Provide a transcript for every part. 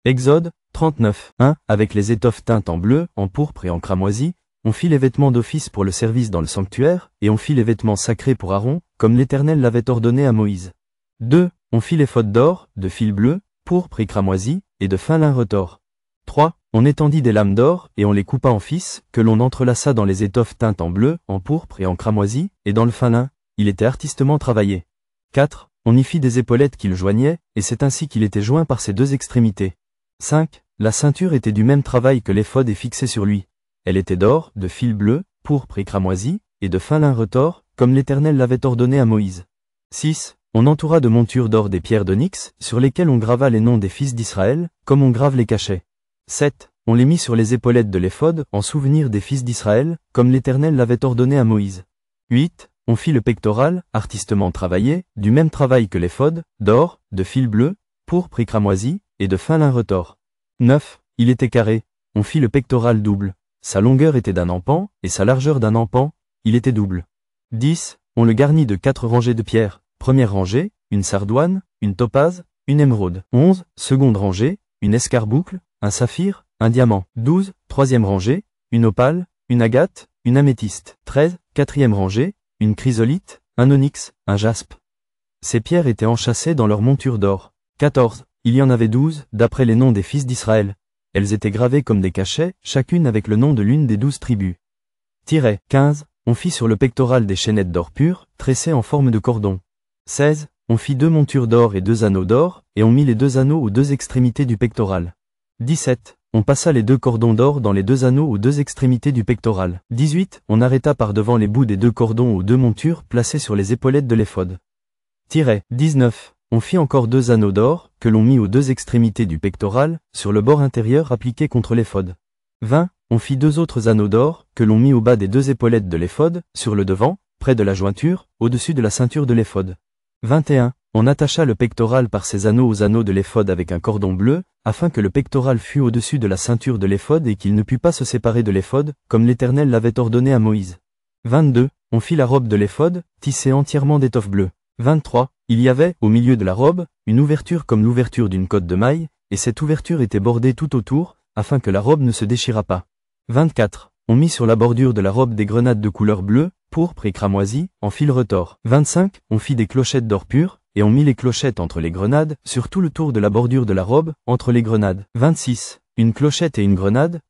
Exode 39. 1. Avec les étoffes teintes en bleu, en pourpre et en cramoisi, on fit les vêtements d'office pour le service dans le sanctuaire, et on fit les vêtements sacrés pour Aaron, comme l'Éternel l'avait ordonné à Moïse. 2. On fit l'éphod d'or, de fil bleu, pourpre et cramoisi, et de fin lin retors. 3. On étendit des lames d'or, et on les coupa en fils, que l'on entrelaça dans les étoffes teintes en bleu, en pourpre et en cramoisi, et dans le fin lin. Il était artistement travaillé. 4. On y fit des épaulettes qu'il joignait, et c'est ainsi qu'il était joint par ses deux extrémités. 5. La ceinture était du même travail que l'éphod et fixée sur lui. Elle était d'or, de fil bleu, pourpre et cramoisi, et de fin lin retors, comme l'Éternel l'avait ordonné à Moïse. 6. On entoura de montures d'or des pierres d'onyx, sur lesquelles on grava les noms des fils d'Israël, comme on grave les cachets. 7. On les mit sur les épaulettes de l'éphod, en souvenir des fils d'Israël, comme l'Éternel l'avait ordonné à Moïse. 8. On fit le pectoral, artistement travaillé, du même travail que l'éphod, d'or, de fil bleu, pourpre et cramoisi, et de fin lin retors. 9. Il était carré. On fit le pectoral double. Sa longueur était d'un empan, et sa largeur d'un empan, il était double. 10. On le garnit de 4 rangées de pierres. Première rangée, une sardoine, une topaze, une émeraude. 11. Seconde rangée, une escarboucle, un saphir, un diamant. 12. Troisième rangée, une opale, une agate, une améthyste. 13. Quatrième rangée, une chrysolite, un onyx, un jaspe. Ces pierres étaient enchâssées dans leur monture d'or. 14. Il y en avait 12, d'après les noms des fils d'Israël. Elles étaient gravées comme des cachets, chacune avec le nom de l'une des 12 tribus. 15. On fit sur le pectoral des chaînettes d'or pur, tressées en forme de cordon. 16. On fit 2 montures d'or et 2 anneaux d'or, et on mit les 2 anneaux aux 2 extrémités du pectoral. 17. On passa les 2 cordons d'or dans les 2 anneaux aux 2 extrémités du pectoral. 18. On arrêta par devant les bouts des 2 cordons aux 2 montures placées sur les épaulettes de l'éphod. 19. On fit encore 2 anneaux d'or, que l'on mit aux 2 extrémités du pectoral, sur le bord intérieur appliqué contre l'éphod. 20. On fit 2 autres anneaux d'or, que l'on mit au bas des 2 épaulettes de l'éphod, sur le devant, près de la jointure, au-dessus de la ceinture de l'éphod. 21. On attacha le pectoral par ses anneaux aux anneaux de l'éphod avec un cordon bleu, afin que le pectoral fût au-dessus de la ceinture de l'éphod et qu'il ne pût pas se séparer de l'éphod, comme l'Éternel l'avait ordonné à Moïse. 22. On fit la robe de l'éphod, tissée entièrement d'étoffe bleue. 23. Il y avait, au milieu de la robe, une ouverture comme l'ouverture d'une cotte de maille, et cette ouverture était bordée tout autour, afin que la robe ne se déchirât pas. 24. On mit sur la bordure de la robe des grenades de couleur bleue, pourpre et cramoisi, en fil retors. 25. On fit des clochettes d'or pur, et on mit les clochettes entre les grenades, sur tout le tour de la bordure de la robe, entre les grenades. 26. Une clochette et une grenade,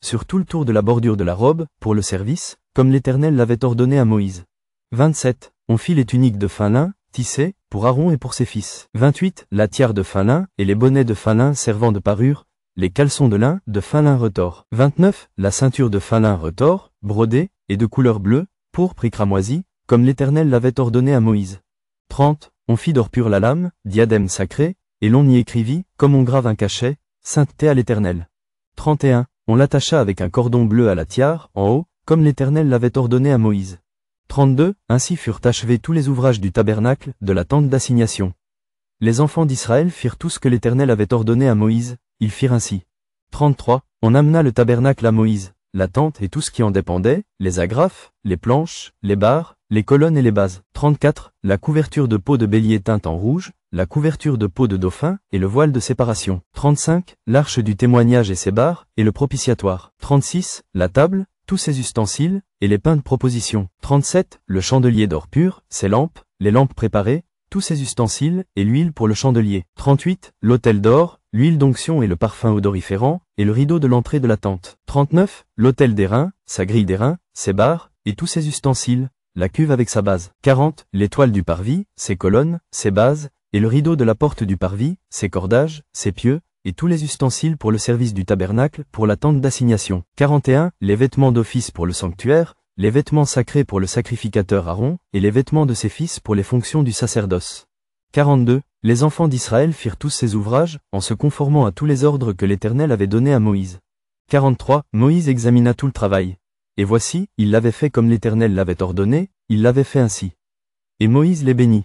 sur tout le tour de la bordure de la robe, pour le service, comme l'Éternel l'avait ordonné à Moïse. 27. On fit les tuniques de fin lin, tissées, pour Aaron et pour ses fils. 28. La tiare de fin lin, et les bonnets de fin lin servant de parure, les caleçons de lin, de fin lin retors. 29. La ceinture de fin lin retors, brodée, et de couleur bleue, pourpre et cramoisi, comme l'Éternel l'avait ordonné à Moïse. 30. On fit d'or pur la lame, diadème sacré, et l'on y écrivit, comme on grave un cachet, sainteté à l'Éternel. 31. On l'attacha avec un cordon bleu à la tiare, en haut, comme l'Éternel l'avait ordonné à Moïse. 32. Ainsi furent achevés tous les ouvrages du tabernacle, de la tente d'assignation. Les enfants d'Israël firent tout ce que l'Éternel avait ordonné à Moïse, ils firent ainsi. 33. On amena le tabernacle à Moïse, la tente et tout ce qui en dépendait, les agrafes, les planches, les barres, les colonnes et les bases. 34. La couverture de peau de bélier teinte en rouge, la couverture de peau de dauphin, et le voile de séparation. 35. L'arche du témoignage et ses barres, et le propitiatoire. 36. La table, tous ses ustensiles, et les pains de proposition. 37. Le chandelier d'or pur, ses lampes, les lampes préparées, tous ses ustensiles, et l'huile pour le chandelier. 38. L'autel d'or, l'huile d'onction et le parfum odoriférant, et le rideau de l'entrée de la tente. 39. L'autel d'airain, sa grille d'airain, ses barres, et tous ses ustensiles, la cuve avec sa base. 40. L'étoile du parvis, ses colonnes, ses bases, et le rideau de la porte du parvis, ses cordages, ses pieux, et tous les ustensiles pour le service du tabernacle, pour la tente d'assignation. 41. Les vêtements d'office pour le sanctuaire, les vêtements sacrés pour le sacrificateur Aaron, et les vêtements de ses fils pour les fonctions du sacerdoce. 42. Les enfants d'Israël firent tous ces ouvrages, en se conformant à tous les ordres que l'Éternel avait donnés à Moïse. 43. Moïse examina tout le travail. Et voici, il l'avait fait comme l'Éternel l'avait ordonné, il l'avait fait ainsi. Et Moïse les bénit.